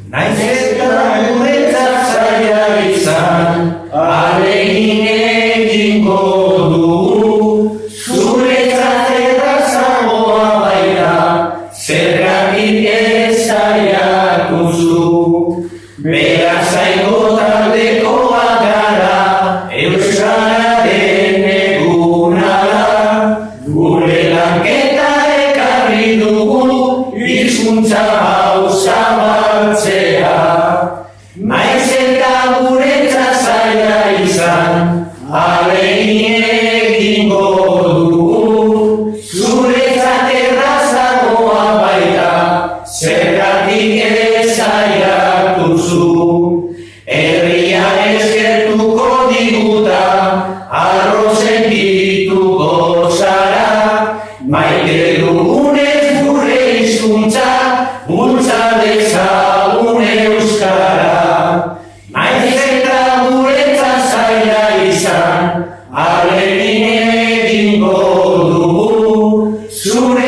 Naiz eta guretzat zaila izan, ahalegin egingo dugu, zuretzat errazagoa baita, zergatik ez saiatu zu. Beraz zaingo taldekoak gara, euskararen eguna da, gure lanketa ekarri dugu, hizkuntza hau zabaltzea. Naiz eta guretzat zaila izan, ahalegin egingo dugu, zuretzat errazagoa baita, zergatik ez saiatu zu. Herria eskertuko diguta, harro sentituko zara, maite dugunez gure hizkuntza, bultza dezagun euskara. Naiz eta guretzat zaila izan, ahalegin egingo dugu, zure